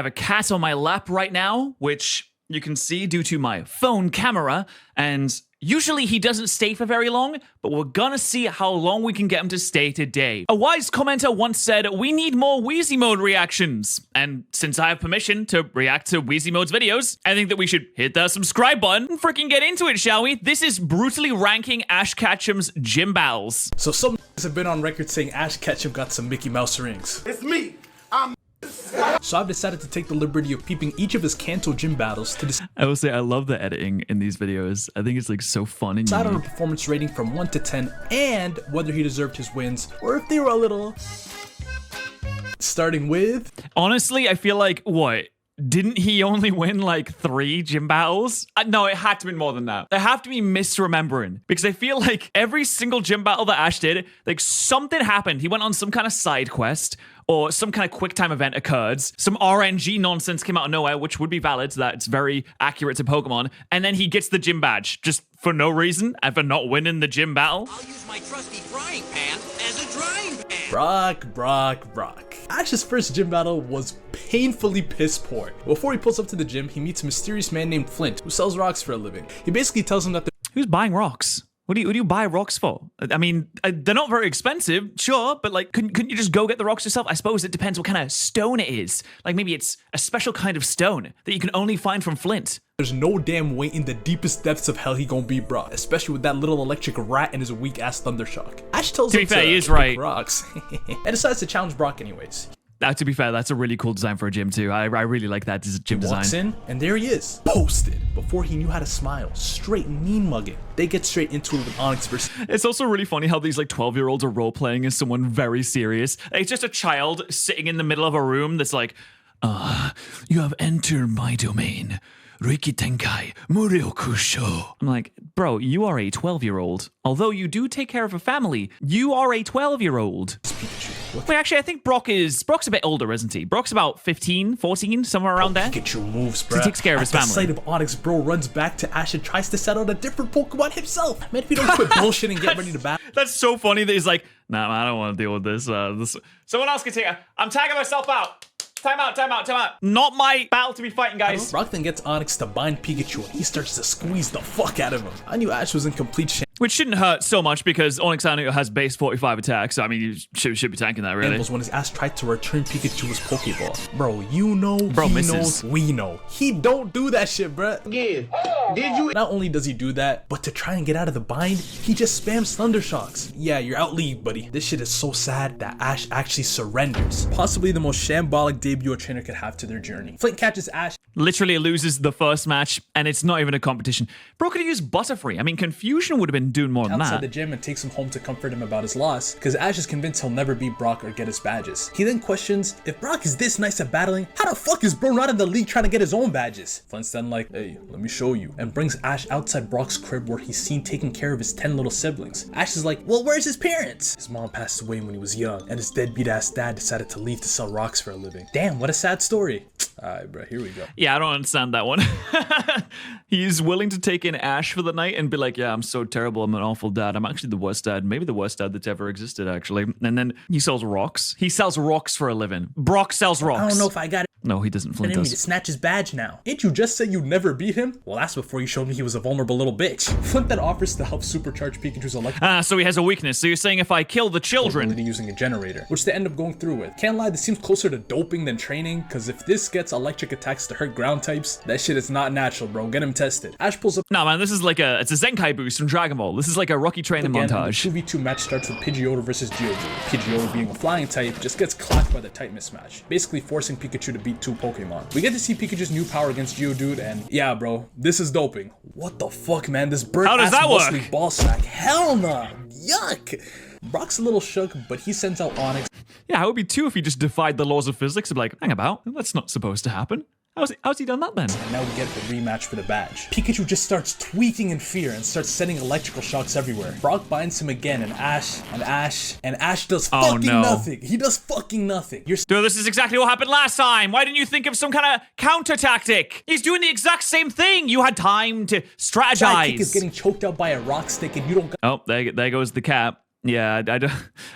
have a cat on my lap right now, which you can see due to my phone camera, and usually he doesn't stay for very long, but we're gonna see how long we can get him to stay today. A wise commenter once said, we need more Wheezy Mode reactions. And since I have permission to react to Wheezy Mode's videos, I think that we should hit the subscribe button and freaking get into it, shall we? This is brutally ranking Ash Ketchum's gym battles. So some have been on record saying Ash Ketchum got some Mickey Mouse rings. It's me. So I've decided to take the liberty of peeping each of his Kanto gym battles to decide I will say I love the editing in these videos. I think it's like so fun and on a unique. performance rating from 1 to 10 and whether he deserved his wins or if they were a little... Starting with... Honestly, I feel like, what? Didn't he only win like 3 gym battles? No, it had to be more than that. I have to be misremembering because I feel like every single gym battle that Ash did, like something happened. He went on some kind of side quest or some kind of quick time event occurred. Some RNG nonsense came out of nowhere, which would be valid. So that's very accurate to Pokemon. And then he gets the gym badge just for no reason and for not winning the gym battle. I'll use my trusty frying pan as a drying pan. Brock. Ash's first gym battle was painfully piss poor. Before he pulls up to the gym, he meets a mysterious man named Flint who sells rocks for a living. He basically tells him that Who's buying rocks? What do you buy rocks for? I mean, they're not very expensive, sure, but like, couldn't you just go get the rocks yourself? I suppose it depends what kind of stone it is. Like maybe it's a special kind of stone that you can only find from Flint. there's no damn way in the deepest depths of hell he gonna be Brock, especially with that little electric rat and his weak ass Thundershock. Ash tells him fair, to he is pick right. rocks and decides to challenge Brock anyways. To be fair, that's a really cool design for a gym too. I really like that gym design. Walks in, and there he is, posted. Before he knew how to smile, straight mean mugging. They get straight into it with Onyx versus... It's also really funny how these like 12-year-olds are role-playing as someone very serious. It's just a child sitting in the middle of a room that's like, you have entered my domain. Riki Tenkai Muriokusho. I'm like, bro, you are a 12-year-old. Although you do take care of a family, you are a 12-year-old. Wait, actually, I think Brock's a bit older, isn't he? Brock's about 15, 14, somewhere around there. Pikachu moves, bro. He takes care of his family. At the sight of Onyx, bro runs back to Ash and tries to set out a different Pokemon himself. Man, if you don't quit bullshitting and get ready to battle. That's so funny that he's like, nah, man, I don't want to deal with this. Someone else can take it. I'm tagging myself out. Time out. Not my battle to be fighting, guys. Brock then gets Onyx to bind Pikachu and he starts to squeeze the fuck out of him. I knew Ash was in complete shit. Which shouldn't hurt so much because Onyx has base 45 attack, so I mean, you should be tanking that, really. When his ass tried to return Pikachu's Pokeball. Bro, you know, bro, he misses. knows, we know. He don't do that shit, bro. Yeah. Did you? Not only does he do that, but to try and get out of the bind, he just spams Thundershocks. Yeah, you're out league, buddy. This shit is so sad that Ash actually surrenders. Possibly the most shambolic debut a trainer could have to their journey. Flint catches Ash. Literally loses the first match, and it's not even a competition. Bro could have used Butterfree. I mean, Confusion would have been doing more than Outside that. the gym and takes him home to comfort him about his loss, because Ash is convinced he'll never beat Brock or get his badges. He then questions, if Brock is this nice at battling, how the fuck is bro not in the league trying to get his own badges? Flint's then like, hey, let me show you, and brings Ash outside Brock's crib where he's seen taking care of his 10 little siblings. Ash is like, well, where's his parents? His mom passed away when he was young, and his deadbeat ass dad decided to leave to sell rocks for a living. Damn, what a sad story. Alright, bro, here we go. Yeah, I don't understand that one. He's willing to take in Ash for the night and be like, yeah, I'm so terrible, I'm an awful dad. I'm actually the worst dad, maybe the worst dad that's ever existed, actually. And then he sells rocks. He sells rocks for a living. Brock sells rocks. I don't know if I got it. No, he doesn't. Flint Enemy to does. snatch his badge now. Ain't you just said you'd never beat him? Well, that's before you showed me he was a vulnerable little bitch. Flint then offers to help supercharge Pikachu's electric. So he has a weakness. So you're saying if I kill the children... using a generator, which they end up going through with. Can't lie, this seems closer to doping than training, because if this gets electric attacks to hurt ground types, that shit is not natural, bro. Get him tested. Ash pulls up No, man, this is like it's a Zenkai boost from Dragon Ball. This is like a Rocky training again, montage. and the 2v2 match starts with Pidgeotto versus Geodude. Pidgeotto, being a flying type, just gets clapped by the type mismatch, basically forcing Pikachu to beat 2 Pokemon. We get to see Pikachu's new power against Geodude, and yeah, bro, this is doping. What the fuck, man? This bird How does ass that work? muscly ball sack. Hell nah. Yuck. Brock's a little shook, but he sends out Onyx. Yeah, how would be too if he just defied the laws of physics and be like, hang about, that's not supposed to happen. How's he done that then? And now we get the rematch for the badge. Pikachu just starts tweaking in fear and starts sending electrical shocks everywhere. Brock binds him again, and Ash does fucking nothing. He does fucking nothing. Dude, this is exactly what happened last time. Why didn't you think of some kind of counter tactic? He's doing the exact same thing. You had time to strategize. Sidekick is getting choked out by a rock stick, and you don't. Oh, there goes the cap. Yeah,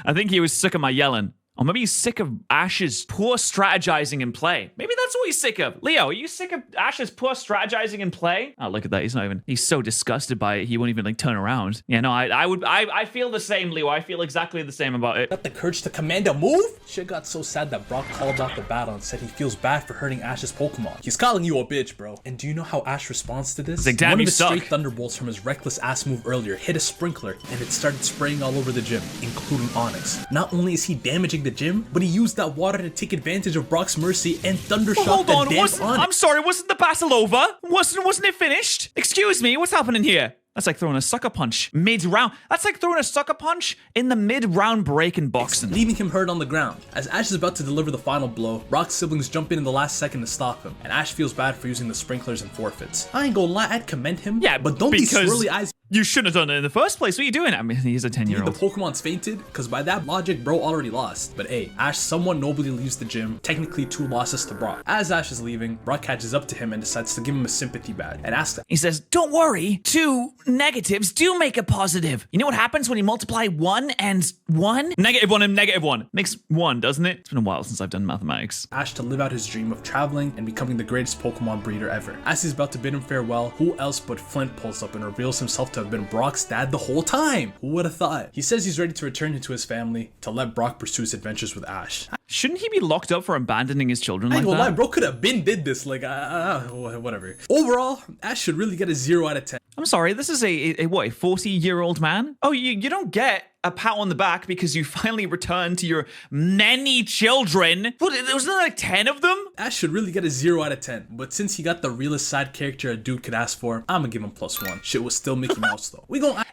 I think he was sick of my yelling. Or maybe he's sick of Ash's poor strategizing in play. Maybe that's what he's sick of. Leo, are you sick of Ash's poor strategizing in play? Oh, look at that. He's so disgusted by it. He won't even like turn around. Yeah, no, I feel the same, Leo. I feel exactly the same about it. Got the courage to command a move? Shit got so sad that Brock called off the battle and said he feels bad for hurting Ash's Pokemon. He's calling you a bitch, bro. And do you know how Ash responds to this? Like, damn, One you of his suck. straight thunderbolts from his reckless ass move earlier hit a sprinkler and it started spraying all over the gym, including Onyx. Not only is he damaging the gym, but he used that water to take advantage of Brock's mercy and thundershock Hold on, the damn Onyx. I'm sorry, wasn't the battle over? Wasn't it finished? Excuse me, what's happening here? That's like throwing a sucker punch mid-round. That's like throwing a sucker punch in the mid-round break in boxing. Leaving him hurt on the ground. As Ash is about to deliver the final blow, Brock's siblings jump in the last second to stop him, and Ash feels bad for using the sprinklers and forfeits. I ain't gonna lie, I'd commend him. Yeah, but don't be swirly eyes. You shouldn't have done it in the first place. What are you doing? I mean, he's a 10-year-old. The Pokemon's fainted, because by that logic, bro already lost. But hey, Ash somewhat nobly leaves the gym, technically 2 losses to Brock. As Ash is leaving, Brock catches up to him and decides to give him a sympathy badge and asks him. He says, don't worry, 2 negatives do make a positive. You know what happens when you multiply 1 and 1? -1 and -1. Makes 1, doesn't it? It's been a while since I've done mathematics. Ash to live out his dream of traveling and becoming the greatest Pokemon breeder ever. As he's about to bid him farewell, who else but Flint pulls up and reveals himself to have been Brock's dad the whole time. Who would have thought? He says he's ready to return to his family to let Brock pursue his adventures with Ash. Shouldn't he be locked up for abandoning his children I like ain't gonna lie, that? bro could have been did this, like, whatever. Overall, Ash should really get a 0 out of 10. I'm sorry, this is a 40-year-old man? Oh, you don't get a pat on the back because you finally returned to your many children. What, wasn't there like 10 of them? Ash should really get a 0 out of 10, but since he got the realest side character a dude could ask for, I'm gonna give him +1. Shit was still Mickey Mouse though.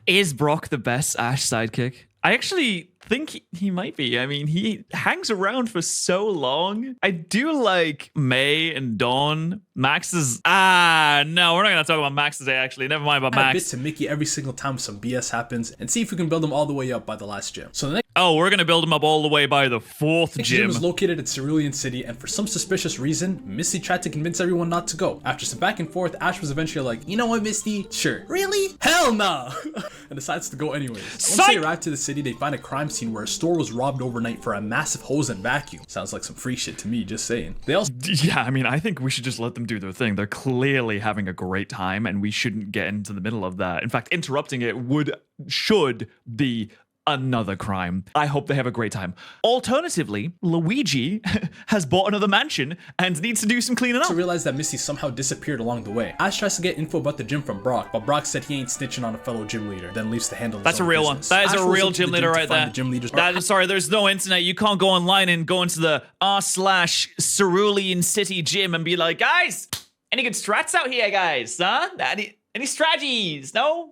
Is Brock the best Ash sidekick? I actually think he might be. I mean, he hangs around for so long. I do like May and Dawn. Max is... no, we're not going to talk about Max today, actually. Never mind about Max. Max. Bit to Mickey every single time some BS happens and see if we can build him all the way up by the last gym. So the next we're going to build him up all the way by the 4th gym. is located at Cerulean City, and for some suspicious reason, Misty tried to convince everyone not to go. After some back and forth, Ash was eventually like, you know what, Misty? Sure. Really? Hell nah! And decides to go anyways. Once they arrive to the city, they find a crime scene where a store was robbed overnight for a massive hose and vacuum. Sounds like some free shit to me, just saying. They also... Yeah, I mean, I think we should just let them do their thing. They're clearly having a great time, and we shouldn't get into the middle of that. In fact, interrupting it should be another crime. I hope they have a great time. Alternatively, Luigi has bought another mansion and needs to do some cleaning up. To realize that Misty somehow disappeared along the way. Ash tries to get info about the gym from Brock, but Brock said he ain't snitching on a fellow gym leader, then leaves to handle his That's a own real business. one. That is Ash a rolls real up to gym the leader to right find there. the gym leaders. Sorry, there's no internet. You can't go online and go into the r/Cerulean City gym and be like, guys, any good strats out here, guys? Huh? Any strategies? No?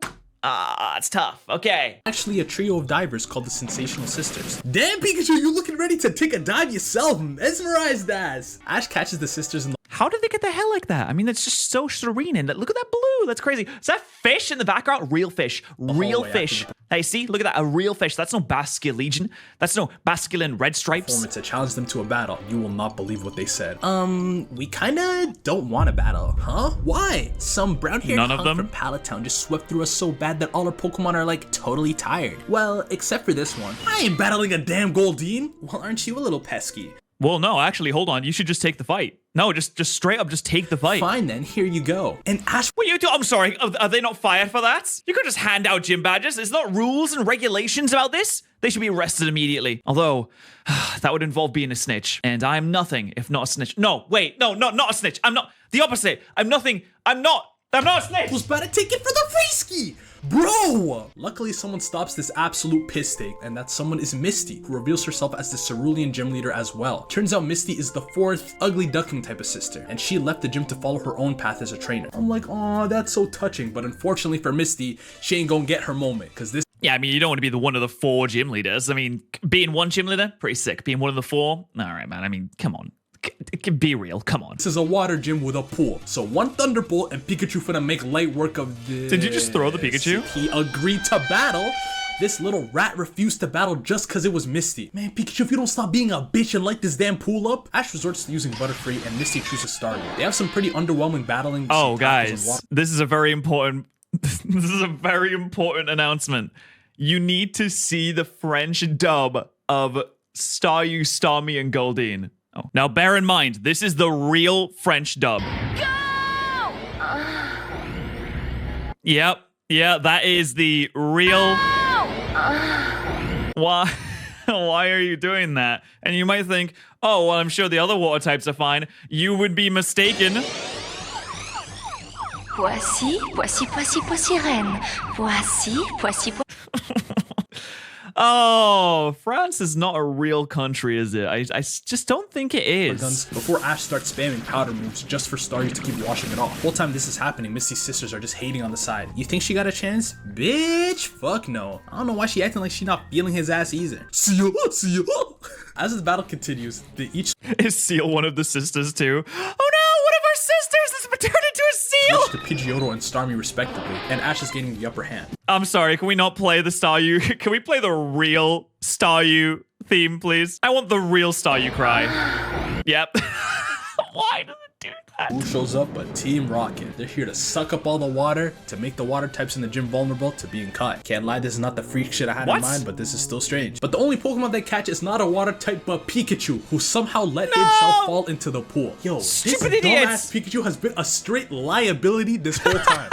It's tough. Okay. Actually, a trio of divers called the Sensational Sisters. Damn, Pikachu, you looking ready to take a dive yourself? Mesmerized ass. Ash catches the sisters in the... How did they get the hell like that? I mean, it's just so serene. And look at that blue. That's crazy. Is that fish in the background? Real fish. Real fish. Hey, see? Look at that. A real fish. That's no Basculegion. That's no Basculin Red Stripes. To challenge them to a battle. You will not believe what they said. We kinda don't want a battle. Huh? Why? Some brown-haired hunk from Pallet Town just swept through us so bad that all our Pokemon are like totally tired. Well, except for this one. I ain't battling a damn Goldeen. Well, aren't you a little pesky? Well, no, actually, hold on. You should just take the fight. No, just straight up, just take the fight. Fine then, here you go. And Ash... What you do? I'm sorry, are they not fired for that? You could just hand out gym badges. There's not rules and regulations about this. They should be arrested immediately. Although, that would involve being a snitch. And I'm nothing if not a snitch. No, wait, no, not a snitch. I'm not, the opposite. I'm not a snitch. Was about to take it for the free-ski. Bro! Luckily, someone stops this absolute piss take, and that someone is Misty, who reveals herself as the Cerulean gym leader as well. Turns out Misty is the 4th ugly duckling type of sister, and she left the gym to follow her own path as a trainer. I'm like, aw, that's so touching, but unfortunately for Misty, she ain't gonna get her moment, because this... Yeah, I mean, you don't want to be the one of the 4 gym leaders. I mean, being one gym leader, pretty sick. Being one of the 4, all right, man. I mean, come on. It can be real, come on. This is a water gym with a pool, so one Thunderbolt and Pikachu finna make light work of this. Did you just throw the Pikachu? He agreed to battle. This little rat refused to battle just cause it was Misty. Man, Pikachu, if you don't stop being a bitch and light this damn pool up. Ash resorts to using Butterfree and Misty chooses Staryu. They have some pretty underwhelming battling. Oh, guys, this is a very important announcement. You need to see the French dub of Staryu, Starmie, and Goldeen. Oh. Now, bear in mind, this is the real French dub. Go! Yep. Yeah, that is the real... Why? Why are you doing that? And you might think, oh, well, I'm sure the other water types are fine. You would be mistaken. Voici, voici, voici, voici, reine. Voici, voici, voici. Oh, France is not a real country, is it? I just don't think it is. Before Ash starts spamming powder moves just for Staryu to keep washing it off. The whole time this is happening, Misty's sisters are just hating on the side. You think she got a chance? Bitch, fuck no. I don't know why she acting like she not feeling his ass either. See ya, see ya. As the battle continues, they each Is Seal one of the sisters too? Oh no, one of our sisters has been turned into a seal! switch to Pidgeotto and Starmie respectively, and Ash is gaining the upper hand. I'm sorry, can we not play the Staryu? Can we play the real Staryu theme, please? I want the real Staryu cry. Yep. Why does it do that? Who shows up but Team Rocket? They're here to suck up all the water, to make the water types in the gym vulnerable to being caught. Can't lie, this is not the freak shit I had in mind, but this is still strange. But the only Pokemon they catch is not a water type but Pikachu, who somehow let himself fall into the pool. Yo, Stupid this idiots. dumbass Pikachu has been a straight liability this whole time.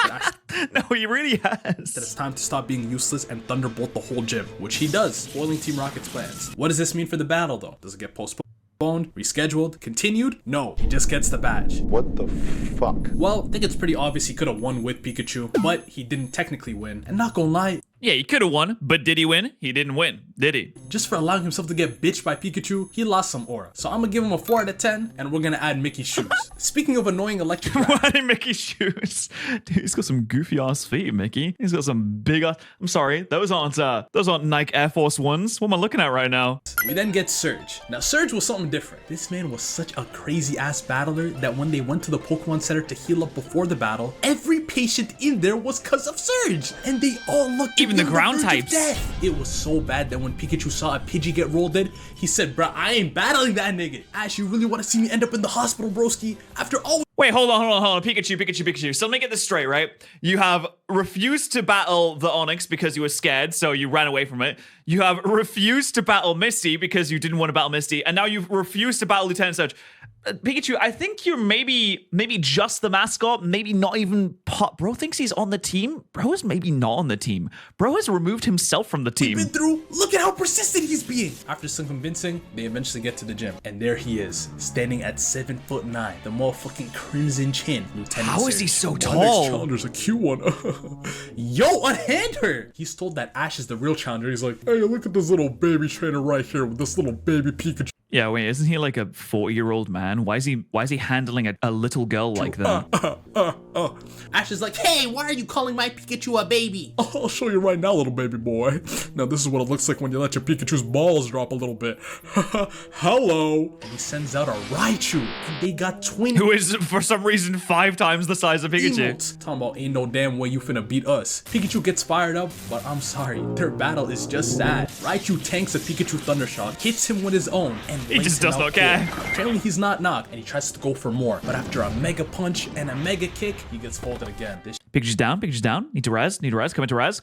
No, he really That has. it's time to stop being useless and thunderbolt the whole gym, which he does, spoiling Team Rocket's plans. What does this mean for the battle though? Does it get postponed, rescheduled, continued? No, he just gets the badge. What the fuck? Well, I think it's pretty obvious he could have won with Pikachu, but he didn't technically win. And not gonna lie, Yeah, he could have won, but did he win? He didn't win, did he? just for allowing himself to get bitched by Pikachu, he lost some aura. So I'm gonna give him a 4 out of 10, and we're gonna add Mickey's shoes. Speaking of annoying electric Why did Mickey's shoes? Dude, he's got some goofy ass feet, Mickey. He's got some big ass. I'm sorry, those aren't Nike Air Force Ones. What am I looking at right now? We then get Surge. Now Surge was something different. This man was such a crazy ass battler that when they went to the Pokemon Center to heal up before the battle, every patient in there was cause of Surge, and they all looked Even the on ground verge of types. death. It was so bad that when Pikachu saw a Pidgey get rolled in, he said, "Bruh, I ain't battling that nigga. Ash, you really want to see me end up in the hospital, broski? After all." Wait, hold on. Pikachu. So let me get this straight, right? You have refused to battle the Onix because you were scared, so you ran away from it. You have refused to battle Misty because you didn't want to battle Misty, and now you've refused to battle Lieutenant Surge. Pikachu, I think you're maybe just the mascot, maybe not even pot. Bro thinks he's on the team. Bro is maybe not on the team. Bro has removed himself from the team. Been through. Look at how persistent he's being. After some convincing, they eventually get to the gym, and there he is, standing at 7'9", the motherfucking crimson chin, Lieutenant How is he Surge. so My next tall? challenger's a cute one. Yo, unhand her. He's told that Ash is the real challenger. He's like, hey, look at this little baby trainer right here with this little baby Pikachu. Yeah, wait, isn't he like a 40-year-old man? Why is he handling a little girl like that? Ash is like, hey, why are you calling my Pikachu a baby? I'll show you right now, little baby boy. Now this is what it looks like when you let your Pikachu's balls drop a little bit. Hello. And he sends out a Raichu, and they got twin Who is, for some reason, 5 times the size of Pikachu. emotes. Talking about ain't no damn way you finna beat us. Pikachu gets fired up, but I'm sorry, their battle is just sad. Raichu tanks a Pikachu Thundershock, hits him with his own, and He just lays him does out not care. cold. Apparently he's not knocked, and he tries to go for more, but after a mega punch and a mega kick, he gets folded again. This Pikachu's down. Need to res. Come into res.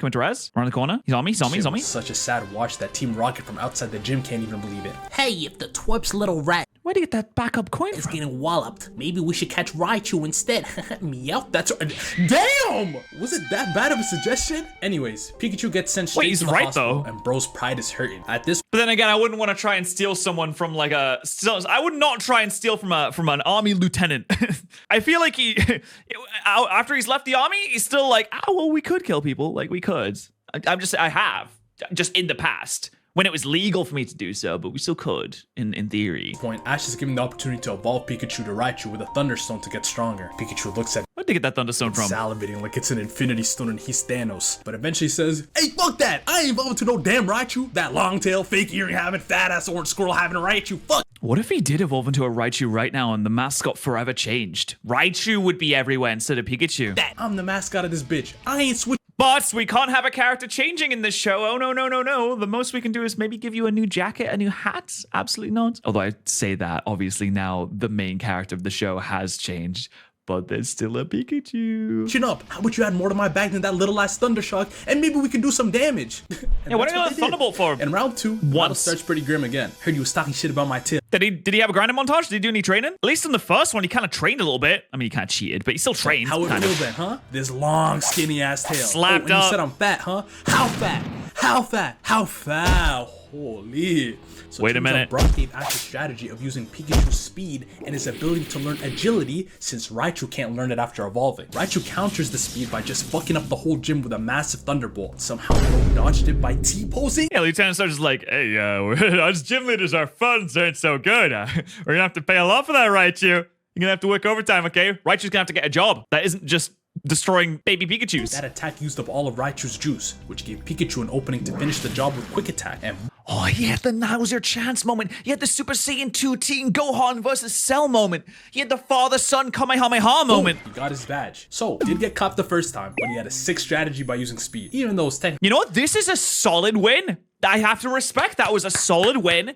Around the corner. He's on me. shit was such a sad watch that Team Rocket from outside the gym can't even believe it. Hey, if the twerp's little rat Where'd he get that backup coin is from? getting walloped, maybe we should catch Raichu instead. Meow, that's damn! Was it that bad of a suggestion? Anyways, Pikachu gets sent straight he's to the right, hospital, though. and bro's pride is hurting. At this But then again, I wouldn't want to try and steal someone from like a. I would not try and steal from an army lieutenant. I feel like he, after he's left the army, he's still like, oh well, we could kill people, like we could. I have just in the past when it was legal for me to do so, but we still could in theory. point, Ash is given the opportunity to evolve Pikachu to Raichu with a Thunderstone to get stronger. Pikachu looks at Where'd they get that Thunderstone from? salivating like it's an Infinity Stone and he's Thanos, but eventually says, hey, fuck that! I ain't evolving to no damn Raichu! That long tail, fake earring having, fat ass orange squirrel having a Raichu, fuck! What if he did evolve into a Raichu right now and the mascot forever changed? Raichu would be everywhere instead of Pikachu. That! I'm the mascot of this bitch. I ain't switching. But we can't have a character changing in this show. Oh, no. The most we can do is maybe give you a new jacket, a new hat. Absolutely not. Although I say that, obviously now the main character of the show has changed. but there's still a Pikachu. Chin up. How about you add more to my bag than that little ass Thundershock, and maybe we can do some damage. Yeah, what are you going to Thunderbolt for? In round 2, battle Once. starts pretty grim again. Heard you was talking shit about my tail. Did he have a grinding montage? Did he do any training? At least in the first one, he kind of trained a little bit. I mean, he kind of cheated, but he still trained. How it kind feel of. then, huh? This long, skinny ass tail. Slapped and up. You said I'm fat, huh? How fat? How fat? How fat? Holy. So Wait a turns out minute. Brock gave Ash a strategy of using Pikachu's speed and his ability to learn agility, since Raichu can't learn it after evolving. Raichu counters the speed by just fucking up the whole gym with a massive thunderbolt. Somehow Bro dodged it by T-posing. Yeah, Lieutenant Sarge's like, hey, us gym leaders, our funds aren't so good. We're gonna have to pay a lot for that, Raichu. You're gonna have to work overtime, okay? Raichu's gonna have to get a job. That isn't just destroying baby Pikachus. That attack used up all of Raichu's juice, which gave Pikachu an opening to finish the job with Quick Attack. And Oh, you had the now's your chance moment. You had the Super Saiyan 2 Teen Gohan versus Cell moment. You had the father-son Kamehameha moment. he got his badge. So, did get caught the first time, but he had a sick strategy by using speed, even though it's technically You know what? This is a solid win. I have to respect that was a solid win.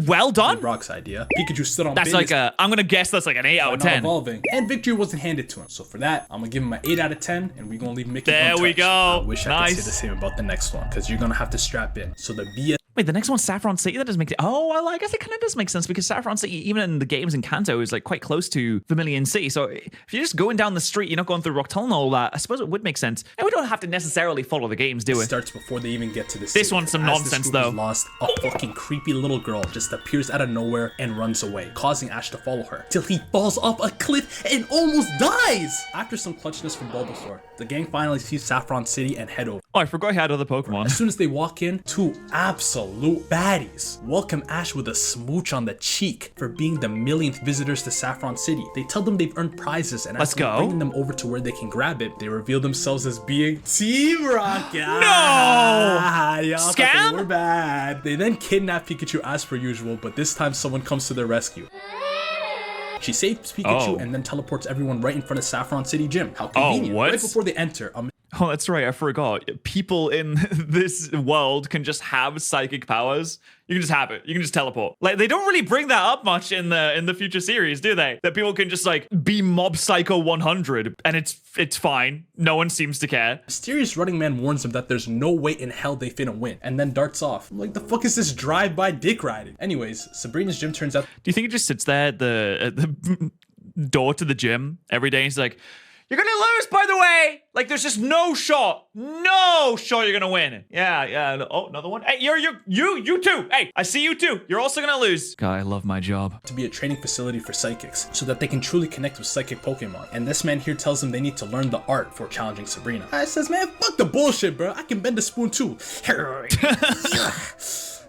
Well done. Brock's idea. Pikachu stood on That's business like a, I'm gonna guess that's like an 8 out of by not 10. evolving, and victory wasn't handed to him. So for that, I'm gonna give him an 8 out of 10, and we're gonna leave Mickey There we untouched. go. I wish I could Nice. say the same about the next one, because you're gonna have to strap in. So the BS Wait, the next one's Saffron City? That doesn't make sense. Oh, well, I guess it kind of does make sense because Saffron City, even in the games in Kanto, is like quite close to Vermilion City. So if you're just going down the street, you're not going through Rock Tunnel and all that, I suppose it would make sense. And we don't have to necessarily follow the games, do we? starts before they even get to the This city. one's some As nonsense, this group though. is lost, a fucking creepy little girl just appears out of nowhere and runs away, causing Ash to follow her, till he falls off a cliff and almost dies! After some clutchness from Bulbasaur, the gang finally sees Saffron City and head over. Oh, I forgot he had other Pokemon. As soon as they walk in, 2 absolute baddies welcome Ash with a smooch on the cheek for being the millionth visitors to Saffron City. They tell them they've earned prizes, and Let's after go. bringing them over to where they can grab it, they reveal themselves as being Team Rocket. Y'all thought Scam? they were bad. They then kidnap Pikachu as per usual, but this time someone comes to their rescue. She saves Pikachu Oh. and then teleports everyone right in front of Saffron City Gym. How convenient. what? Right before they enter, Oh, that's right. I forgot. People in this world can just have psychic powers. You can just have it. You can just teleport. Like, they don't really bring that up much in the future series, do they? That people can just like be Mob Psycho 100 and it's fine. No one seems to care. mysterious running man warns them that there's no way in hell they finna win, and then darts off. I'm like, the fuck is this drive-by dick riding? Anyways, Sabrina's gym turns out Do you think he just sits there at the door to the gym every day and he's like, you're gonna lose, by the way. Like, there's just no shot you're gonna win. Yeah. Oh, another one. Hey, you too. Hey, I see you too. You're also gonna lose. God, I love my job. to be a training facility for psychics, so that they can truly connect with psychic Pokemon. And this man here tells them they need to learn the art for challenging Sabrina. I says, man, fuck the bullshit, bro. I can bend a spoon too.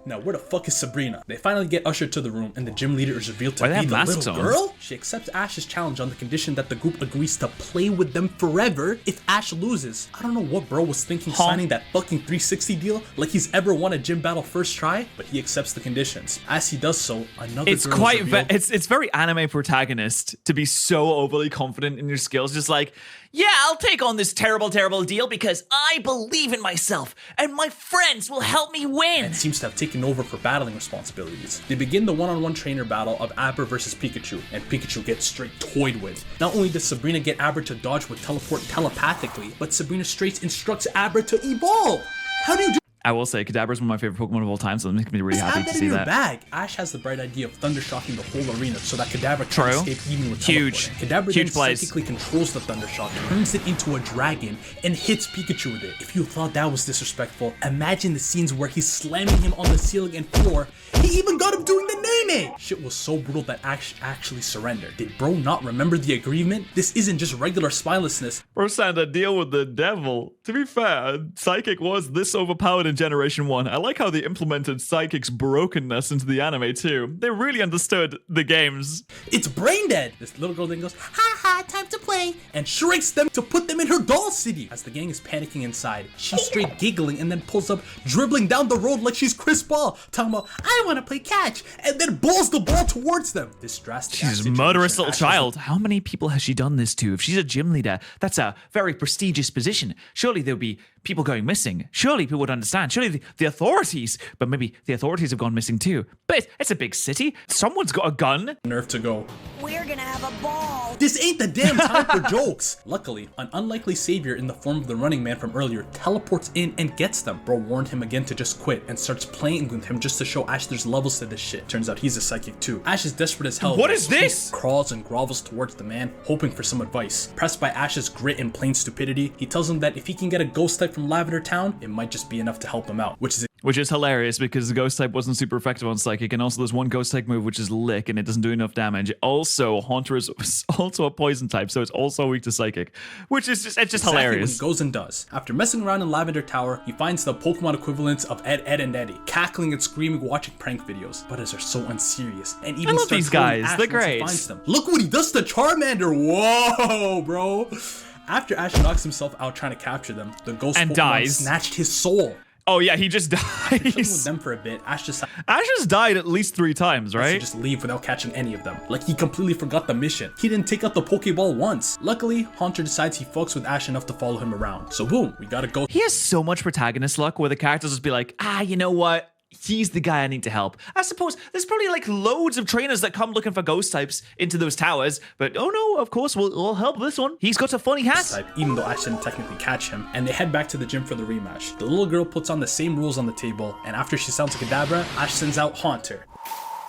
Now, where the fuck is Sabrina? They finally get ushered to the room, and the gym leader is revealed to Why they be have the masks little on? girl. She accepts Ash's challenge on the condition that the group agrees to play with them forever if Ash loses. I don't know what bro was thinking signing that fucking 360 deal, like he's ever won a gym battle first try, but he accepts the conditions. As he does so, another It's girl quite is revealed. it's very anime protagonist to be so overly confident in your skills. Just like, yeah, I'll take on this terrible deal because I believe in myself and my friends will help me win. and seems to have taken over for battling responsibilities. They begin the one-on-one trainer battle of Aber versus Pikachu, and Pikachu gets straight toyed with. Not only does Sabrina get Aber to dodge with teleport telepathically, but Sabrina straight instructs Aber to evolve. How do you do I will say, Kadabra is one of my favorite Pokemon of all time, so it makes me really happy Add to that in see your that. bag. Ash has the bright idea of thundershocking the whole arena so that Kadabra True. can't escape even with Huge. teleporting. Kadabra Huge then plays. psychically controls the thundershock, turns it into a dragon, and hits Pikachu with it. If you thought that was disrespectful, imagine the scenes where he's slamming him on the ceiling and floor. He even got him doing the name. Shit was so brutal that Ash actually surrendered. Did bro not remember the agreement? This isn't just regular spinelessness. Bro signed a deal with the devil. To be fair, Psychic was this overpowered in Generation 1. I like how they implemented Psychic's brokenness into the anime too. They really understood the games. It's brain dead. This little girl then goes, ha haha, time to play, and shrinks them to put them in her doll city. As the gang is panicking inside, she's straight giggling and then pulls up, dribbling down the road like she's Chris Paul, talking about, I want to play catch, and then balls the ball towards them. This drastic She's a murderous little child. How many people has she done this to? If she's a gym leader, that's a very prestigious position. Surely there'll be people going missing. Surely people would understand. Surely the authorities, but maybe the authorities have gone missing too. But it's a big city. Someone's got a gun. Nerve to go, We're gonna have a ball. this ain't the damn time for jokes. Luckily, an unlikely savior in the form of the running man from earlier teleports in and gets them. Bro warned him again to just quit and starts playing with him just to show Ash there's levels to this shit. Turns out he's a psychic too. Ash is desperate as hell. What is this? He crawls and grovels towards the man, hoping for some advice. Pressed by Ash's grit and plain stupidity, he tells him that if he can get a ghost type from Lavender Town, it might just be enough to help him out, which is hilarious because the ghost type wasn't super effective on psychic, and also there's one ghost type move which is lick and it doesn't do enough damage. Also, Haunter is also a poison type, so it's also weak to psychic, which is just exactly hilarious. what he goes and does. After messing around in Lavender Tower, he finds the Pokemon equivalents of Ed, and Eddie, cackling and screaming watching prank videos. Brothers are so unserious, and even I love starts these guys. hurting Ash They're once he great. finds them. Look what he does to Charmander. Whoa, bro. After Ash knocks himself out trying to capture them, the ghost And Pokemon dies. snatched his soul. Oh yeah, he just Chilling with dies. them for a bit, Ash just Ash has died at least 3 times, to right? just leave without catching any of them. Like he completely forgot the mission. He didn't take out the Pokeball once. Luckily, Haunter decides he fucks with Ash enough to follow him around. So boom, we gotta go. He has so much protagonist luck where the characters just be like, you know what? He's the guy I need to help. I suppose there's probably like loads of trainers that come looking for ghost types into those towers, but oh no, of course we'll help this one. He's got a funny hat. Type, even though Ash didn't technically catch him, and they head back to the gym for the rematch. The little girl puts on the same rules on the table, and after she sounds a Kadabra, Ash sends out Haunter.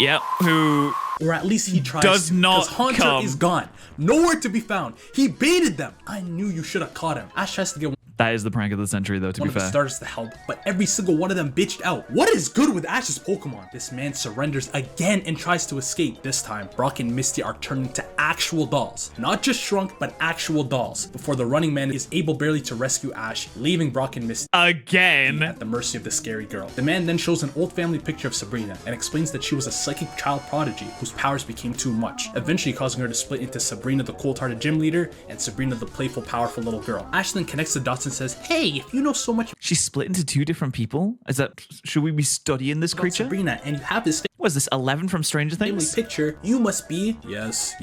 Yep, who Or at least he tries Does to, not 'cause Haunter come. is gone. Nowhere to be found. He baited them. I knew you should have caught him. Ash tries to get that is the prank of the century though, to one be of the fair. starters to help, but every single one of them bitched out. What is good with Ash's Pokemon? This man surrenders again and tries to escape. This time, Brock and Misty are turned into actual dolls. Not just shrunk, but actual dolls. Before the running man is able barely to rescue Ash, leaving Brock and Misty Again. at the mercy of the scary girl. The man then shows an old family picture of Sabrina and explains that she was a psychic child prodigy whose powers became too much, eventually causing her to split into Sabrina the cold-hearted gym leader and Sabrina the playful, powerful little girl. Ash then connects the dots and says, hey, if you know so much She's split into 2 different people? Should we be studying this about creature? Sabrina and you have this Was this 11 from Stranger family Things? picture, you must be, yes,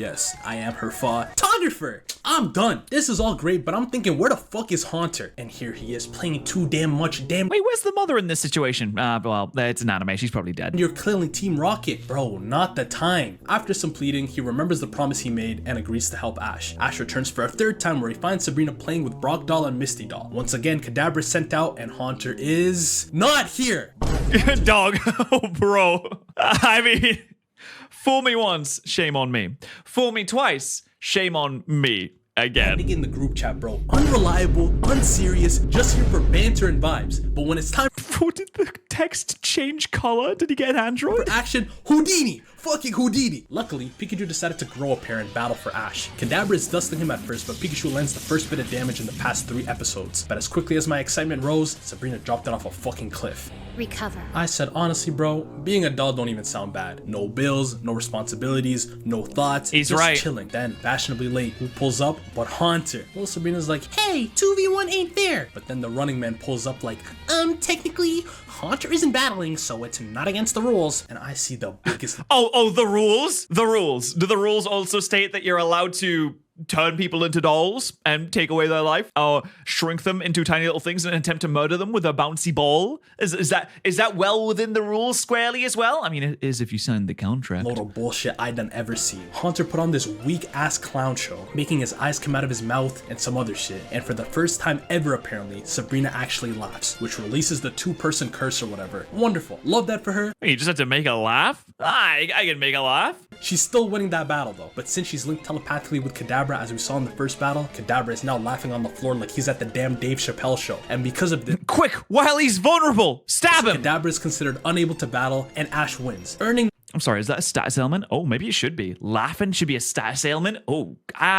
I am her photographer. I'm done. This is all great, but I'm thinking, where the fuck is Haunter? And here he is, playing too damn much. Wait, where's the mother in this situation? Well, it's an anime. She's probably dead. You're clearly Team Rocket. Bro, not the time. After some pleading, he remembers the promise he made and agrees to help Ash. Ash returns for a 3rd time where he finds Sabrina playing with Brock Doll and Misty Doll. Once again, Kadabra is sent out and Haunter is not here. Dog. Oh, bro. I mean, fool me once, shame on me. Fool me twice, shame on me. Again. In the group chat, bro. Unreliable, unserious, just here for banter and vibes. But when it's time Oh, did the text change color? Did he get an Android? for action, Houdini! Fucking Houdini! Luckily, Pikachu decided to grow a pair and battle for Ash. Kadabra is dusting him at first, but Pikachu lands the first bit of damage in the past 3 episodes. But as quickly as my excitement rose, Sabrina dropped it off a fucking cliff. Recover. I said, honestly, bro, being a doll don't even sound bad. No bills, no responsibilities, no thoughts. He's just right. chilling. Then, fashionably late, who pulls up but Haunter? Little Sabrina's like, hey, 2v1 ain't fair. But then the running man pulls up like, technically, Haunter isn't battling, so it's not against the rules. And I see the biggest Oh, the rules? The rules. Do the rules also state that you're allowed to turn people into dolls and take away their life, or shrink them into tiny little things and attempt to murder them with a bouncy ball? Is that well within the rules squarely as well? I mean, it is if you sign the contract. load of bullshit I done ever seen. Haunter put on this weak-ass clown show, making his eyes come out of his mouth and some other shit. And for the first time ever, apparently, Sabrina actually laughs, which releases the 2-person curse or whatever. Wonderful. Love that for her. You just have to make a laugh? I can make a laugh. She's still winning that battle though, but since she's linked telepathically with Kadabra as we saw in the first battle, Kadabra is now laughing on the floor like he's at the damn Dave Chappelle show. And because of this, Quick, while he's vulnerable, stab him! Kadabra is considered unable to battle and Ash wins, earning I'm sorry, is that a status ailment? Oh, maybe it should be. Laughing should be a status ailment? Oh,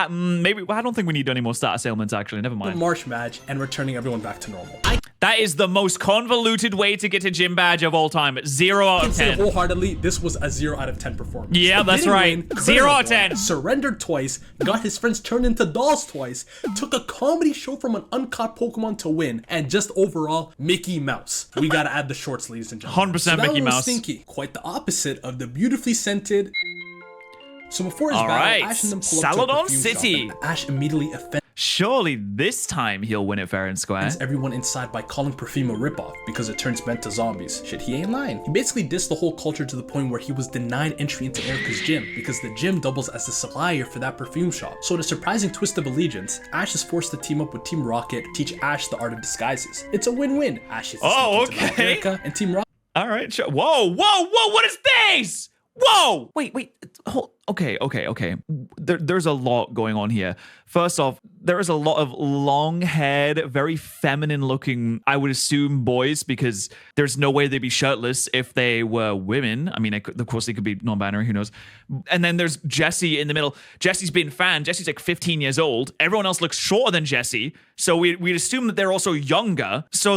maybe. I don't think we need any more status ailments, actually. Never the mind. March match and returning everyone back to normal. That is the most convoluted way to get a gym badge of all time. 0 out I of can say 10. wholeheartedly, this was a 0 out of 10 performance. Yeah, The that's bidding right. win, 0 out of Colonel 10. Boy surrendered twice, got his friends turned into dolls twice, took a comedy show from an uncaught Pokemon to win, and just overall, Mickey Mouse. We gotta add the shorts, ladies and gentlemen. 100% So that Mickey one was Mouse. Stinky. Quite the opposite of the beautifully scented. So before his All battle, right. Ash and them pull up to a Celadon perfume City. shop, and Ash immediately offends Surely this time he'll win it fair and square. everyone inside by calling perfume a ripoff because it turns men to zombies. Shit, he ain't lying. He basically dissed the whole culture to the point where he was denied entry into Erika's gym because the gym doubles as the supplier for that perfume shop. So in a surprising twist of allegiance, Ash is forced to team up with Team Rocket to teach Ash the art of disguises. It's a win-win. Ash is Okay. Erika, and Team Rocket All right, sure. Whoa, what is this? Whoa! Wait. Hold. Okay. There's a lot going on here. First off, there is a lot of long-haired, very feminine-looking, I would assume, boys, because there's no way they'd be shirtless if they were women. I mean, of course, they could be non-binary, who knows? And then there's Jesse in the middle. Jesse's being fanned. Jesse's like 15 years old. Everyone else looks shorter than Jesse, so we'd assume that they're also younger. So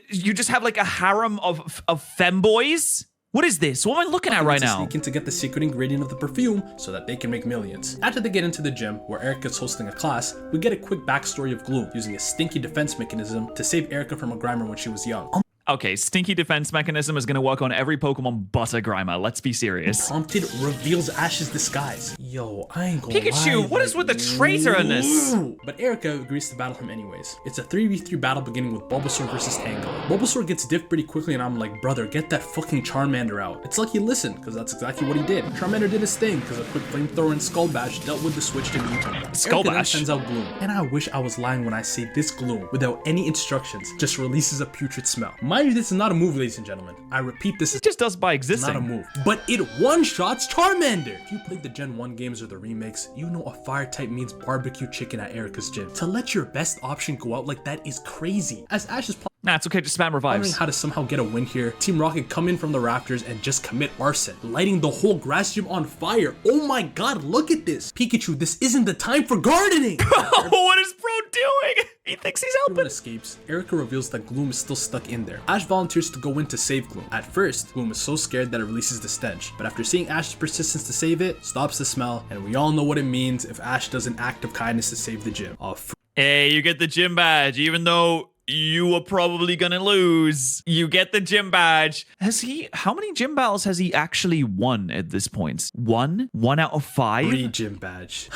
you just have like a harem of femboys. What is this? What am I looking at right now? sneak in to get the secret ingredient of the perfume so that they can make millions. After they get into the gym, where Erika's hosting a class, we get a quick backstory of Gloom using a stinky defense mechanism to save Erika from a Grimer when she was young. Okay, stinky defense mechanism is going to work on every Pokemon but a Grimer. Let's be serious. Prompted reveals Ash's disguise. Yo, I ain't gonna Pikachu, lie, what is with the traitorness? But Erika agrees to battle him anyways. It's a 3v3 battle beginning with Bulbasaur versus Tango. Bulbasaur gets diffed pretty quickly and I'm like, brother, get that fucking Charmander out. It's like he listened, because that's exactly what he did. Charmander did his thing, because a quick flamethrower and Skull Bash dealt with the switch to Newton. Skull Erika then Bash? sends out Gloom. And I wish I was lying when I say this Gloom, without any instructions, just releases a putrid smell. Mind you, this is not a move, ladies and gentlemen. I repeat, this is It just does by not a existing. move. But it one-shots Charmander! If you played the Gen 1 games or the remakes, you know a fire type means barbecue chicken at Erika's gym. To let your best option go out like that is crazy. As Ash is Nah, it's okay, just spam wondering revives. how to somehow get a win here, Team Rocket come in from the rafters and just commit arson, lighting the whole grass gym on fire. Oh my god, look at this! Pikachu, this isn't the time for gardening! What is bro doing? He thinks he's Everyone helping. escapes. Erika reveals that Gloom is still stuck in there. Ash volunteers to go in to save Gloom. At first, Gloom is so scared that it releases the stench, but after seeing Ash's persistence to save it, stops the smell, and we all know what it means if Ash does an act of kindness to save the gym. Hey, you get the gym badge, even though you were probably gonna lose. You get the gym badge. How many gym battles has he actually won at this point? 1 out of 5? 3 gym badge.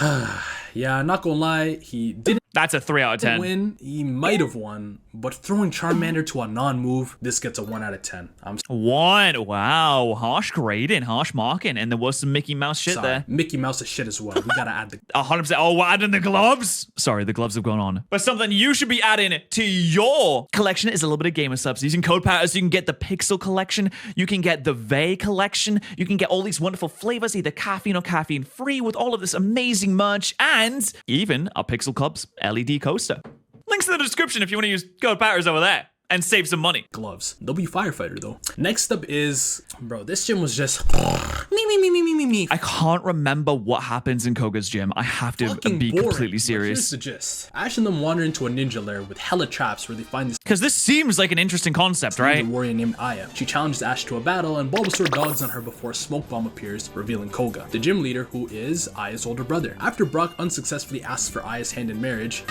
Yeah, not gonna lie, he didn't That's a 3 out of 10. win. He might have won, but throwing Charmander to a non-move, this gets a 1 out of 10. I'm 1. Wow. Harsh grading, harsh marking. And there was some Mickey Mouse shit sorry. there. Mickey Mouse is shit as well. We gotta add the 100%. Oh, we're adding the gloves? Sorry, the gloves have gone on. But something you should be adding to your collection is a little bit of gamer subs. Using code Patterrz, you can get the Pixel collection. You can get the Vey collection. You can get all these wonderful flavors, either caffeine or caffeine free, with all of this amazing merch and even our Pixel Club's LED coaster. Links in the description if you want to use code Patterrz over there and save some money. gloves. They'll be firefighter though. Next up is, bro, this gym was just me. I can't remember what happens in Koga's gym. I have to Fucking be boring. completely But serious. here's the gist. Ash and them wander into a ninja lair with hella traps where they find this Because this seems like an interesting concept, ninja right? warrior named Aya. She challenges Ash to a battle and Bulbasaur dogs on her before a smoke bomb appears, revealing Koga, the gym leader who is Aya's older brother. After Brock unsuccessfully asks for Aya's hand in marriage,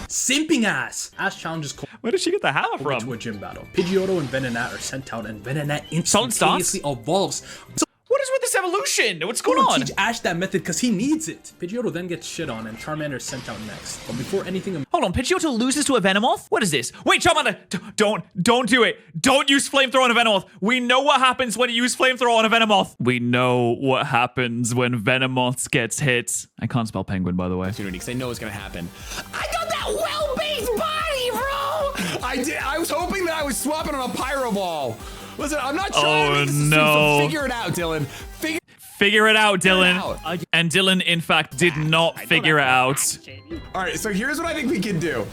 simping ass! Ash challenges Koga Where did she get the hammer to from? a gym battle. Pidgeotto and Venonat are sent out and Venonat Solid stance? instantaneously evolves. What is with this evolution? What's going Gonna on? teach Ash that method because he needs it. Pidgeotto then gets shit on and Charmander is sent out next. But before anything, Hold on, Pidgeotto loses to a Venomoth? What is this? Wait, Charmander, don't do it. Don't use Flamethrower on a Venomoth. We know what happens when you use Flamethrower on a Venomoth. We know what happens when Venomoth gets hit. I can't spell penguin, by the way. Because they know it's gonna happen. I got that well-based body, bro! I did. I was hoping that I was swapping on a Pyro Ball. Listen, I'm not trying to make this assume, no. so figure it out, Dylan. Figure it out, Dylan. out. And Dylan, in fact, did not figure it out. All right, so here's what I think we can do.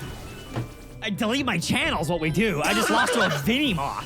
I delete my channels, what we do. I just lost to a Vinomoth.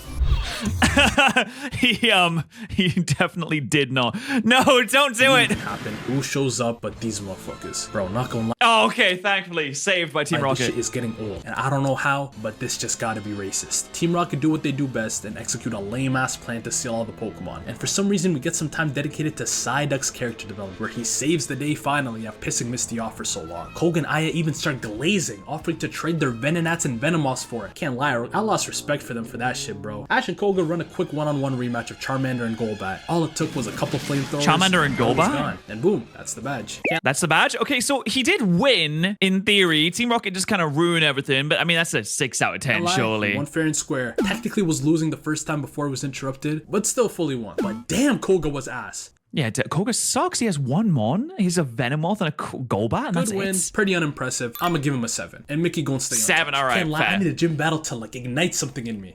he definitely did not. No, don't do it. Happen. Who shows up but these motherfuckers? Bro, not gonna lie. Oh, okay, thankfully saved by Team This Rocket. shit is getting old, and I don't know how, but this just gotta be racist. Team Rocket do what they do best and execute a lame-ass plan to steal all the Pokemon. And for some reason, we get some time dedicated to Psyduck's character development, where he saves the day finally after pissing Misty off for so long. Koga and Aya even start glazing, offering to trade their Venonats and Venomoths for it. Can't lie, I lost respect for them for that shit, bro. Ash and Koga run a quick one-on-one rematch of Charmander and Golbat. All it took was a couple flamethrowers. Charmander and Golbat? And boom, that's the badge. That's the badge? Okay, so he did win, in theory. Team Rocket just kind of ruined everything, but I mean, that's a 6 out of 10, surely. He won fair and square. Technically was losing the first time before it was interrupted, but still fully won. But damn, Koga was ass. Yeah, Koga sucks. He has one Mon. He's a Venomoth and a Golbat, and Good that's win. it. Pretty unimpressive. I'm gonna give him a 7. And Mickey gonna stay on 7, top. all right, Can't lie, I fair. need a gym battle to like ignite something in me.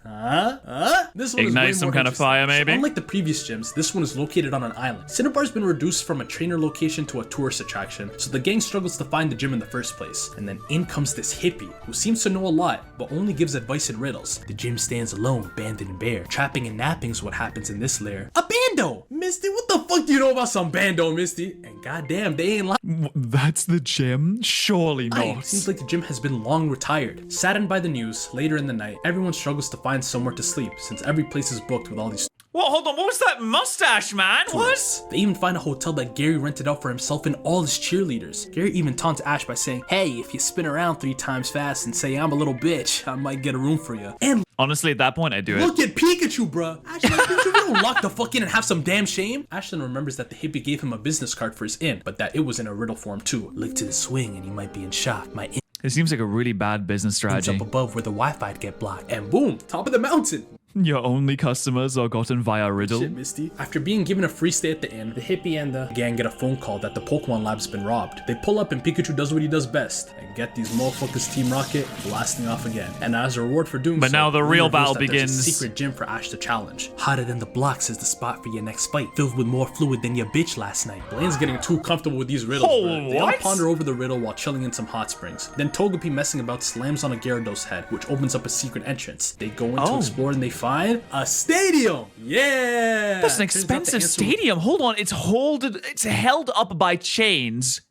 This one Ignite is way some more kind of interesting. fire, maybe? So unlike the previous gyms, this one is located on an island. Cinnabar's been reduced from a trainer location to a tourist attraction, so the gang struggles to find the gym in the first place. And then in comes this hippie, who seems to know a lot, but only gives advice and riddles. The gym stands alone, abandoned and bare. Trapping and napping is what happens in this lair. A bando! Misty, what the fuck do you know about some bando, Misty? And goddamn, they ain't lying. That's the gym? Surely not. Seems like the gym has been long retired. Saddened by the news, later in the night, everyone struggles to find somewhere to sleep since every place is booked with all these What? Hold on. What was that mustache, man? tourists. They even find a hotel that Gary rented out for himself and all his cheerleaders. Gary even taunts Ash by saying, hey, if you spin around 3 times fast and say I'm a little bitch, I might get a room for you. And Honestly, at that point, I'd do it. look at Pikachu, bruh. Ashley, Pikachu, you don't lock the fuck in and have some damn shame. Ashton remembers that the hippie gave him a business card for his inn, but that it was in a riddle form too. Look to the swing and you might be in shock. My inn It seems like a really bad business is strategy. up above where the Wi-Fi'd get blocked. And boom, top of the mountain. Your only customers are gotten via riddle. Shit, Misty. After being given a free stay at the inn, the hippie and the gang get a phone call that the Pokemon lab's been robbed. They pull up and Pikachu does what he does best and get these motherfuckers Team Rocket blasting off again. And as a reward for doing But so, now the Blaine real reveals battle that there's begins. a secret gym for Ash to challenge. Hotter than the blocks is the spot for your next fight, filled with more fluid than your bitch last night. Blaine's getting too comfortable with these riddles, bro. They all what? ponder over the riddle while chilling in some hot springs. Then Togepi messing about slams on a Gyarados head, which opens up a secret entrance. They go in to explore and they find a stadium. Yeah. That's an Turns out the expensive answer- stadium. Hold on. It's held up by chains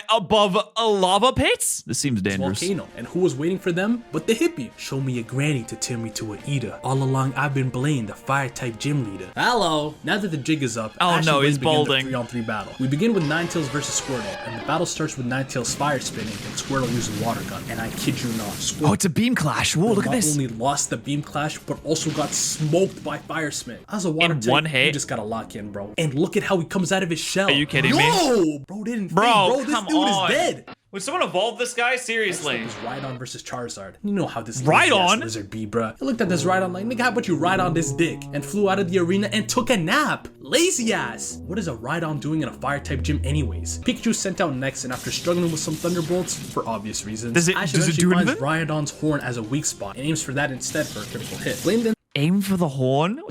above a lava pits? This seems dangerous. Volcano. And who was waiting for them but the hippie? Show me a granny to turn me to a eater. All along I've been Blaine, the fire type gym leader. Hello. Now that the jig is up, Oh, Ash no, and Blaine he's begin balding. the 3-on-3 battle. We begin with Ninetales versus Squirtle, and the battle starts with Ninetales fire spinning and Squirtle using water gun. And I kid you not, Squirtle Oh, it's a beam clash. Whoa, look at not this. only lost the beam clash, but also got smoked by Fire Smith. As a water In type, one you hit? just gotta lock in, bro. And look at how he comes out of his shell. Are you kidding me? No, bro, didn't Bro, think, bro. This come dude on. is dead. Would someone evolve this guy? Seriously. It was Rhydon versus Charizard. You know how this Rhydon? lazy-ass lizard be, bruh. I looked at this Rhydon like, nigga, how about you ride on this dick? And flew out of the arena and took a nap. Lazy ass. What is a Rhydon doing in a fire type gym anyways? Pikachu sent out next, and after struggling with some Thunderbolts, for obvious reasons, Does it Ash do eventually finds anything? Rhydon's horn as a weak spot and aims for that instead for a critical hit. Blaine then Aim for the horn?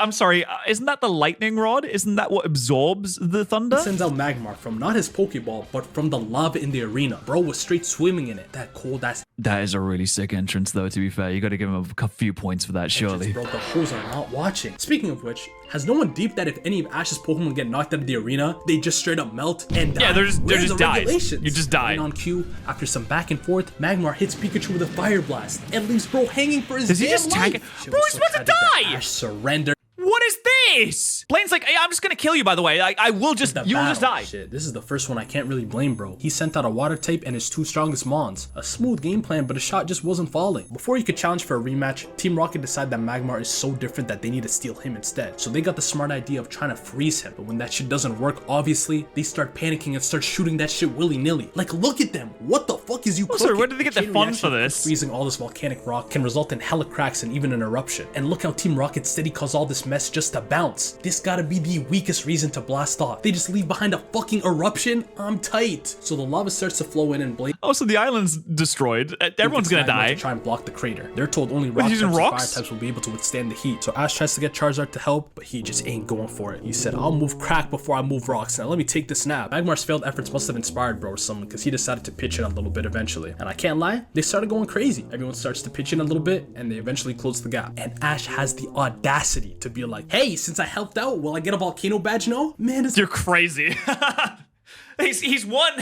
I'm sorry, isn't that the lightning rod? Isn't that what absorbs the thunder? sends out Magmar from not his Pokeball, but from the lava in the arena. Bro was straight swimming in it. That cold ass That is a really sick entrance, though, to be fair. You gotta give him a few points for that, surely. Bro, the hoes are not watching. Speaking of which, has no one deeped that if any of Ash's Pokemon get knocked out of the arena, they just straight up melt and die? Yeah, they're just Where's the died. regulations? You just died. And on cue, after some back and forth, Magmar hits Pikachu with a Fire Blast and leaves Bro hanging for his Does he damn just tag life. it? Shit Bro, was he's about to tragic that die! Ash surrendered. What is this? Blaine's like, hey, I'm just gonna kill you, by the way. I will just, The you will just battle. die. Shit, this is the first one I can't really blame, bro. He sent out a water type and his 2 strongest mons. A smooth game plan, but a shot just wasn't falling. Before he could challenge for a rematch, Team Rocket decided that Magmar is so different that they need to steal him instead. So they got the smart idea of trying to freeze him. But when that shit doesn't work, obviously, they start panicking and start shooting that shit willy-nilly. Like, look at them. What the fuck is you cooking? sorry, where did they get the Chain funds reaction for of this? Freezing all this volcanic rock can result in hella cracks and even an eruption. And look how Team Rocket steady caused all this mess just to bounce. bounce. This gotta be the weakest reason to blast off. They just leave behind a fucking eruption? I'm tight. So the lava starts to flow in and Blaine. Oh, so the island's destroyed. Everyone's gonna die. To try and block the crater. They're told only rock types and fire types will be able to withstand the heat. So Ash tries to get Charizard to help, but he just ain't going for it. He said, I'll move crack before I move rocks. Now let me take this nap. Magmar's failed efforts must have inspired bro or someone, because he decided to pitch in a little bit eventually. And I can't lie, they started going crazy. Everyone starts to pitch in a little bit, and they eventually close the gap. And Ash has the audacity to be like, hey, since I helped out, will I get a volcano badge now? Man, you're crazy. He's won.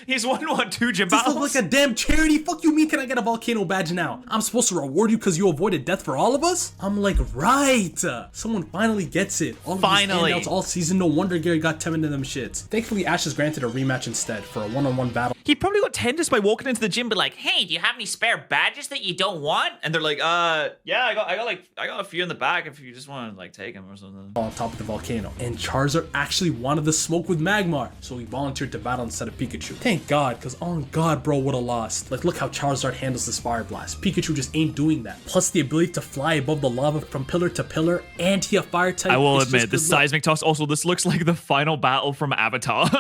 He's won what, 2 gym battles? This looks like a damn charity. Fuck you mean can I get a volcano badge now? I'm supposed to reward you because you avoided death for all of us? I'm like, right. Someone finally gets it. All of these handouts all season. No wonder Gary got 10 into them shits. Thankfully, Ash is granted a rematch instead for a one-on-one battle. He probably got 10 just by walking into the gym, but like, hey, do you have any spare badges that you don't want? And they're like, yeah, I got a few in the back if you just want to like take them or something. On top of the volcano, and Charizard actually wanted the smoke with Magmar, so he volunteered to battle instead of Pikachu. Thank God, because on God, bro would have lost. Like, look how Charizard handles this Fire Blast. Pikachu just ain't doing that. Plus the ability to fly above the lava from pillar to pillar, and he a fire type. I will admit, the seismic toss. Also, this looks like the final battle from Avatar.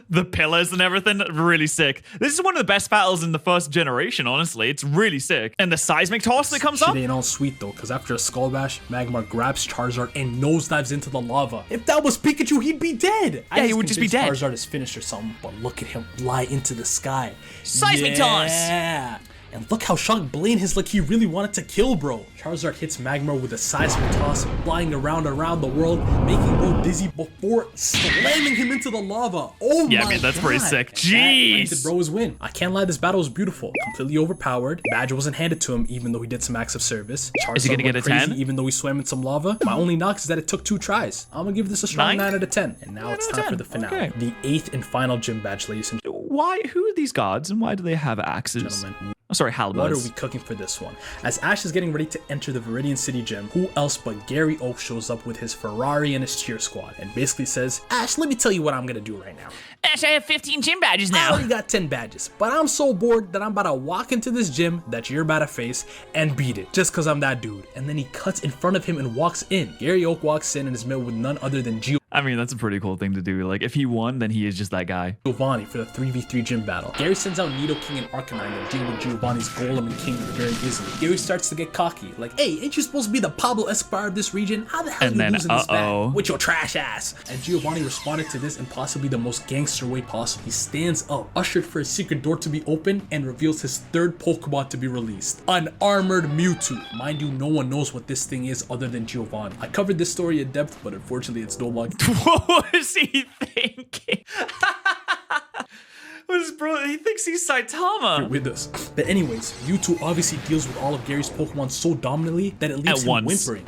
The pillars and everything, really sick. This is one of the best battles in the first generation, honestly. It's really sick. And the seismic toss that comes up? Shit ain't all sweet though, because after a Skull Bash, Magmar grabs Charizard and nosedives into the lava. If that was Pikachu, he'd be dead. Yeah, he would just be dead. Charizard is finished or something, but look at him fly into the sky. Seismic toss! Yeah. And look how shocked Blaine is, like he really wanted to kill bro. Charizard hits Magmar with a seismic toss, flying around the world, making bro dizzy before slamming him into the lava. Oh yeah, my man, that's God. pretty sick. And Jeez. that bro his win. I can't lie, this battle was beautiful. Completely overpowered. Badge wasn't handed to him, even though he did some acts of service. Charizard is he gonna get a 10? Even though he swam in some lava. My only knock is that it took 2 tries. I'm gonna give this a strong 9 out of 10. And now it's time for the finale. Okay. The 8th and final gym badge, ladies and gentlemen. Who are these gods and why do they have axes? Oh, sorry, halberds. What are we cooking for this one? As Ash is getting ready to enter the Viridian City gym, who else but Gary Oak shows up with his Ferrari and his cheer squad and basically says, Ash, let me tell you what I'm gonna do right now. Ash, I have 15 gym badges I now. already got 10 badges, but I'm so bored that I'm about to walk into this gym that you're about to face and beat it, just cause I'm that dude. And then he cuts in front of him and walks in. Gary Oak walks in and is met with none other than I mean, that's a pretty cool thing to do. Like, if he won, then he is just that guy. Giovanni for the 3v3 gym battle. Gary sends out Nidoking and Arcanine to deal with Giovanni's Golem and King very easily. Gary starts to get cocky, like, hey, ain't you supposed to be the Pablo Escobar of this region? How the hell are you losing this battle with your trash ass? And Giovanni responded to this in possibly the most gangster way possible. He stands up, ushered for a secret door to be opened, and reveals his 3rd Pokemon to be released. An armored Mewtwo. Mind you, no one knows what this thing is other than Giovanni. I covered this story in depth, but unfortunately it's no longer. What was he thinking? What is bro? He thinks he's Saitama. With us. But anyways, Mewtwo obviously deals with all of Gary's Pokemon so dominantly that it leaves him whimpering.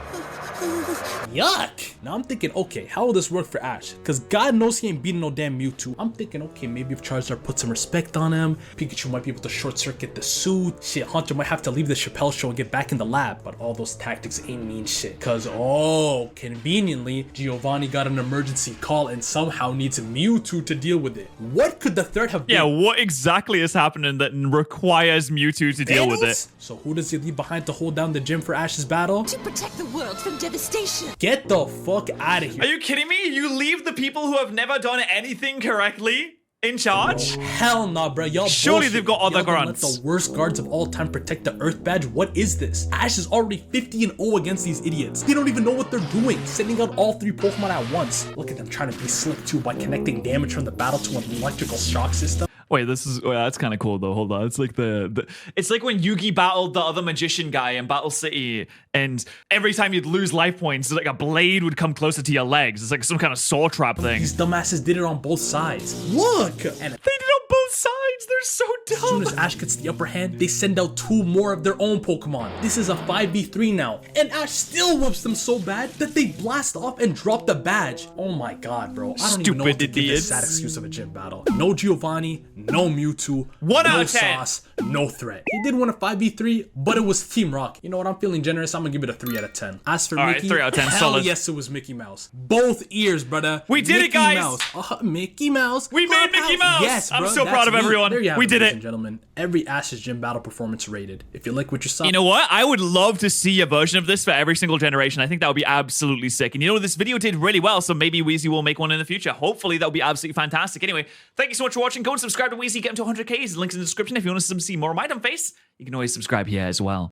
Yuck! Now I'm thinking, okay, how will this work for Ash? Because God knows he ain't beating no damn Mewtwo. I'm thinking, okay, maybe if Charizard puts some respect on him, Pikachu might be able to short circuit the suit. Shit, Hunter might have to leave the Chappelle show and get back in the lab. But all those tactics ain't mean shit. Because, oh, conveniently, Giovanni got an emergency call and somehow needs Mewtwo to deal with it. What could the third have been? Yeah, what exactly is happening that requires Mewtwo to deal with it? So who does he leave behind to hold down the gym for Ash's battle? To protect the world from devastation. Get the fuck out of here. Are you kidding me? You leave the people who have never done anything correctly in charge? Hell nah, bro. Y'all surely bullshit. They've got other grunts. Let the worst guards of all time protect the Earth badge. What is this? Ash is already 50-0 against these idiots. They don't even know what they're doing, sending out all 3 Pokemon at once. Look at them trying to be slick too by connecting damage from the battle to an electrical shock system. Wait, that's kind of cool though. Hold on, it's like it's like when Yugi battled the other magician guy in Battle City, and every time you'd lose life points, like a blade would come closer to your legs. It's like some kind of saw trap thing. These dumbasses did it on both sides. Look, and they did it on both sides. They're so dumb. As soon as Ash gets the upper hand, they send out 2 more of their own Pokemon. This is a 5v3 now, and Ash still whoops them so bad that they blast off and drop the badge. Oh my God, bro! I don't even know what to give this sad excuse of a gym battle. No Giovanni. No Mewtwo, 1 out no of 10. sauce, no threat. He did win a 5v3, but it was Team Rock. You know what? I'm feeling generous. I'm gonna give it a 3 out of 10. As for Mickey, 3 out of 10, hell solid. yes, it was Mickey Mouse. Both ears, brother. We did it, guys. Mickey Mouse. Mickey Mouse. We made Mickey Mouse. Yes, bro. I'm so proud of everyone. We did it. Ladies and gentlemen. gentlemen, every Ash's gym battle performance rated. If you like what you saw, You know what? I would love to see a version of this for every single generation. I think that would be absolutely sick. And you know, this video did really well, so maybe Wheezy will make one in the future. Hopefully, that would be absolutely fantastic. Anyway, thank you so much for watching. Go and subscribe to Wheezy, get him to 100K. His link's in the description. If you want to see more of my dumb face, you can always subscribe here as well.